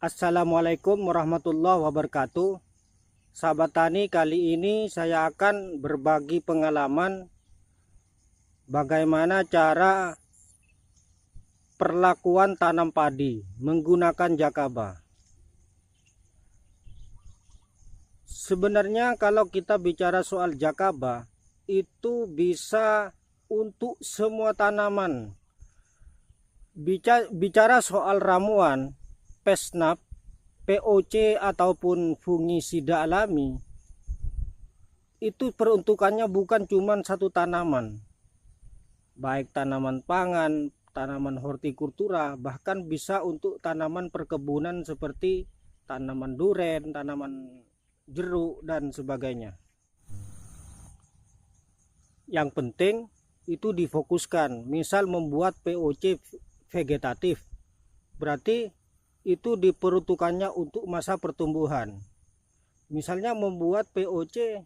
Assalamualaikum warahmatullahi wabarakatuh. Sahabat tani, kali ini saya akan berbagi pengalaman bagaimana cara perlakuan tanam padi menggunakan Jakaba. Sebenarnya kalau kita bicara soal Jakaba, itu bisa untuk semua tanaman. Bicara soal ramuan pesnap, POC ataupun fungisida alami, itu peruntukannya bukan cuma satu tanaman, baik tanaman pangan, tanaman hortikultura, bahkan bisa untuk tanaman perkebunan seperti tanaman duren, tanaman jeruk dan sebagainya. Yang penting itu difokuskan. Misal membuat POC vegetatif, berarti itu diperuntukannya untuk masa pertumbuhan. Misalnya membuat POC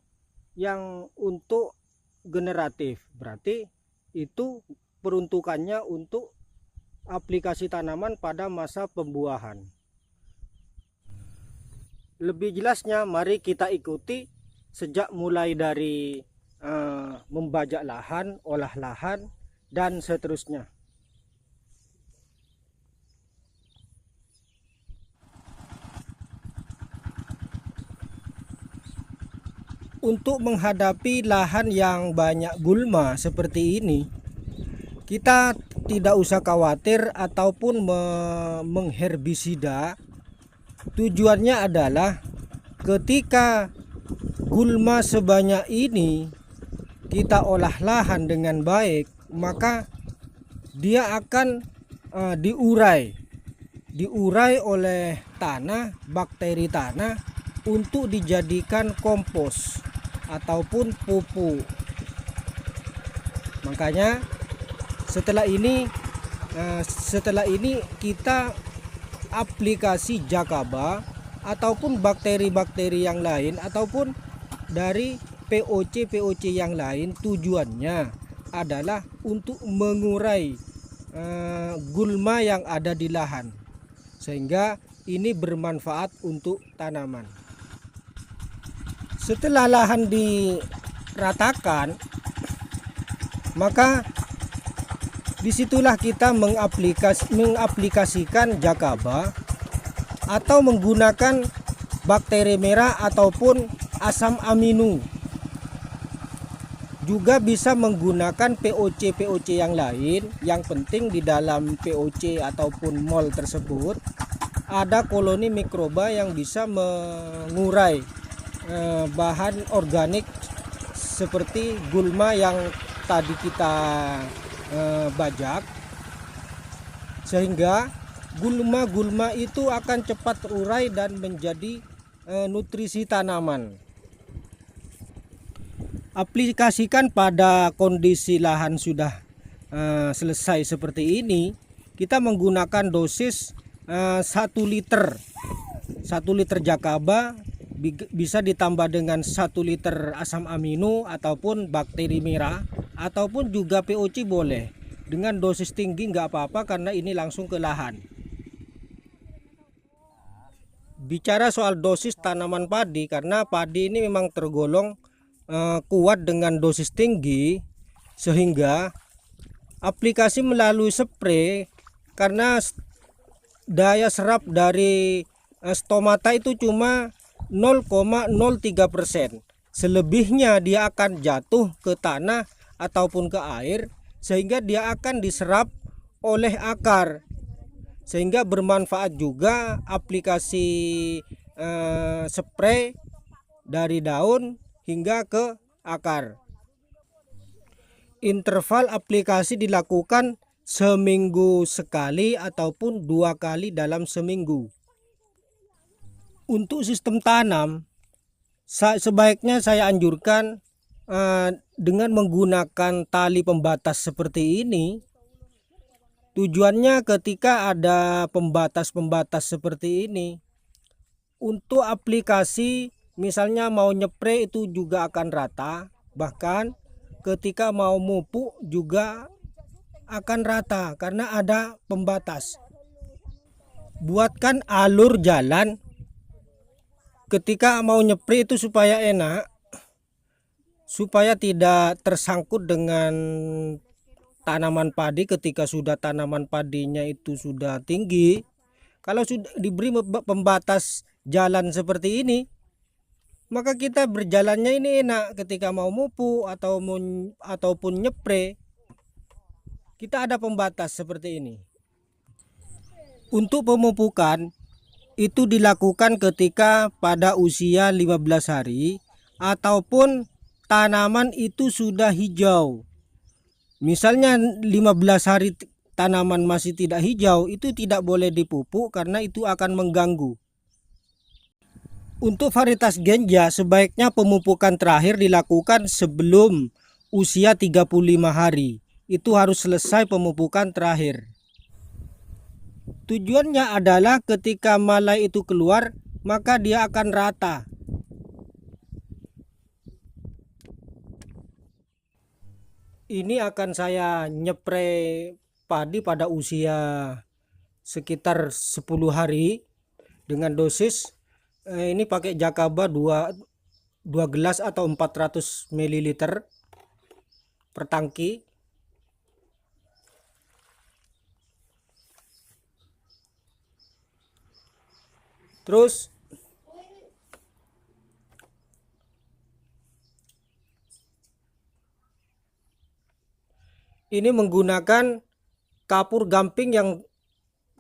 yang untuk generatif, berarti itu peruntukannya untuk aplikasi tanaman pada masa pembuahan. Lebih jelasnya mari kita ikuti sejak mulai dari membajak lahan, olah lahan, dan seterusnya. Untuk menghadapi lahan yang banyak gulma seperti ini, kita tidak usah khawatir ataupun mengherbisida. Tujuannya adalah ketika gulma sebanyak ini kita olah lahan dengan baik, maka dia akan diurai oleh tanah, bakteri tanah untuk dijadikan kompos ataupun pupuk. Makanya setelah ini kita aplikasi Jakaba ataupun bakteri-bakteri yang lain ataupun dari POC yang lain, tujuannya adalah untuk mengurai gulma yang ada di lahan, sehingga ini bermanfaat untuk tanaman. Setelah lahan diratakan, maka disitulah kita mengaplikasikan Jakaba atau menggunakan bakteri merah ataupun asam amino. Juga bisa menggunakan POC yang lain. Yang penting di dalam POC ataupun mol tersebut ada koloni mikroba yang bisa mengurai bahan organik seperti gulma yang tadi kita bajak, sehingga gulma-gulma itu akan cepat terurai dan menjadi nutrisi tanaman. Aplikasikan pada kondisi lahan sudah selesai seperti ini, kita menggunakan dosis 1 liter Jakaba, bisa ditambah dengan 1 liter asam amino ataupun bakteri merah ataupun juga POC boleh. Dengan dosis tinggi nggak apa-apa karena ini langsung ke lahan. Bicara soal dosis tanaman padi, karena padi ini memang tergolong kuat dengan dosis tinggi, sehingga aplikasi melalui spray karena daya serap dari stomata itu cuma 0,03%. Selebihnya dia akan jatuh ke tanah ataupun ke air, sehingga dia akan diserap oleh akar, sehingga bermanfaat juga aplikasi spray dari daun hingga ke akar. Interval aplikasi dilakukan seminggu sekali ataupun 2 kali dalam seminggu. Untuk sistem tanam, sebaiknya saya anjurkan dengan menggunakan tali pembatas seperti ini. Tujuannya ketika ada pembatas-pembatas seperti ini, untuk aplikasi misalnya mau nyepre itu juga akan rata, bahkan ketika mau mupuk juga akan rata karena ada pembatas. buatkan alur jalan ketika mau nyepri itu supaya enak, supaya tidak tersangkut dengan tanaman padi. Ketika sudah tanaman padinya itu sudah tinggi, kalau sudah diberi pembatas jalan seperti ini, maka kita berjalannya ini enak. Ketika mau mupu ataupun nyepre, kita ada pembatas seperti ini. Untuk pemupukan itu dilakukan ketika pada usia 15 hari ataupun tanaman itu sudah hijau. Misalnya 15 hari tanaman masih tidak hijau, itu tidak boleh dipupuk karena itu akan mengganggu. Untuk varietas Genja sebaiknya pemupukan terakhir dilakukan sebelum usia 35 hari. Itu harus selesai pemupukan terakhir. Tujuannya adalah ketika malai itu keluar, maka dia akan rata. Ini akan saya nyepre padi pada usia sekitar 10 hari dengan dosis ini pakai Jakaba 2 gelas atau 400 ml per tangki. Terus ini menggunakan kapur gamping yang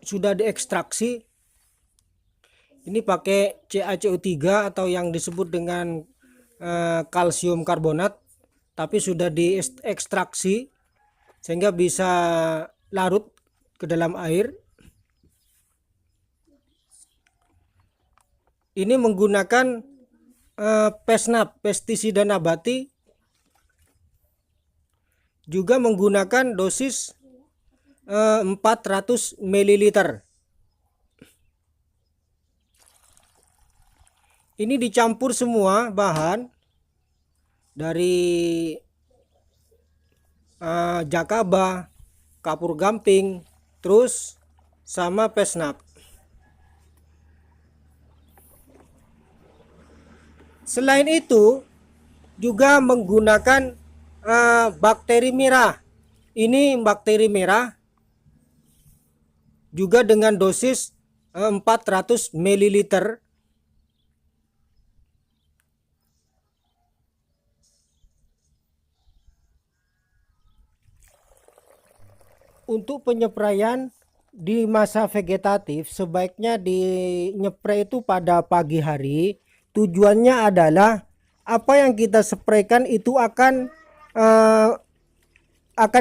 sudah diekstraksi. Ini pakai CaCO3 atau yang disebut dengan kalsium karbonat, tapi sudah diekstraksi sehingga bisa larut ke dalam air. Ini menggunakan Pesnap, pestisida nabati, juga menggunakan dosis 400 ml. Ini dicampur semua bahan dari Jakaba, kapur gamping, terus sama Pesnap. Selain itu juga menggunakan bakteri merah. Ini bakteri merah juga dengan dosis 400 ml. Untuk penyepraian di masa vegetatif sebaiknya dinyeprai itu pada pagi hari. Tujuannya adalah apa yang kita spraykan itu akan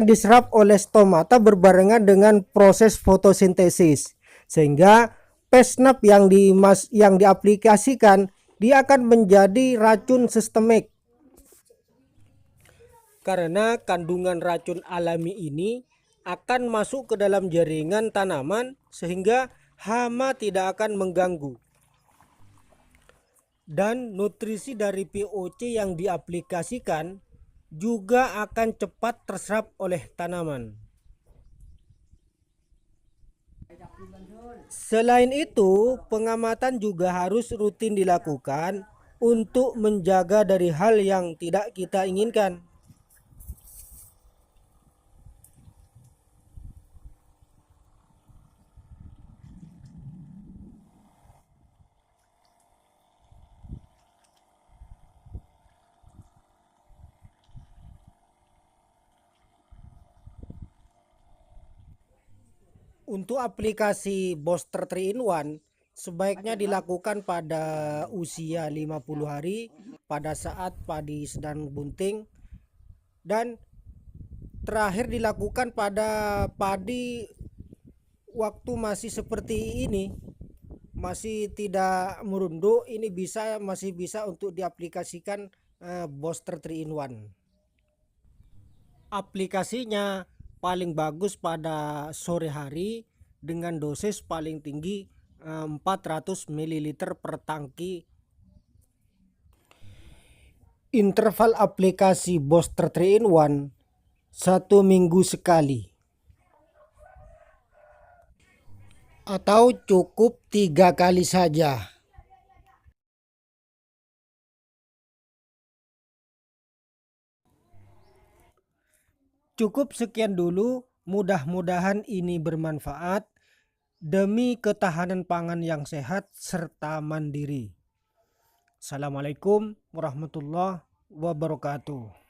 diserap oleh stomata berbarengan dengan proses fotosintesis, sehingga Pesnap yang diaplikasikan dia akan menjadi racun sistemik. Karena kandungan racun alami ini akan masuk ke dalam jaringan tanaman sehingga hama tidak akan mengganggu. Dan nutrisi dari POC yang diaplikasikan juga akan cepat terserap oleh tanaman. Selain itu, pengamatan juga harus rutin dilakukan untuk menjaga dari hal yang tidak kita inginkan. Untuk aplikasi booster 3 in 1 sebaiknya dilakukan pada usia 50 hari pada saat padi sedang bunting, dan terakhir dilakukan pada padi waktu masih seperti ini, masih tidak merunduk. Ini masih bisa untuk diaplikasikan booster 3 in 1. Aplikasinya paling bagus pada sore hari dengan dosis paling tinggi 400 ml per tangki. Interval aplikasi booster 3 in 1 1 minggu sekali. atau cukup 3 kali saja? Cukup sekian dulu, mudah-mudahan ini bermanfaat demi ketahanan pangan yang sehat serta mandiri. Assalamualaikum warahmatullahi wabarakatuh.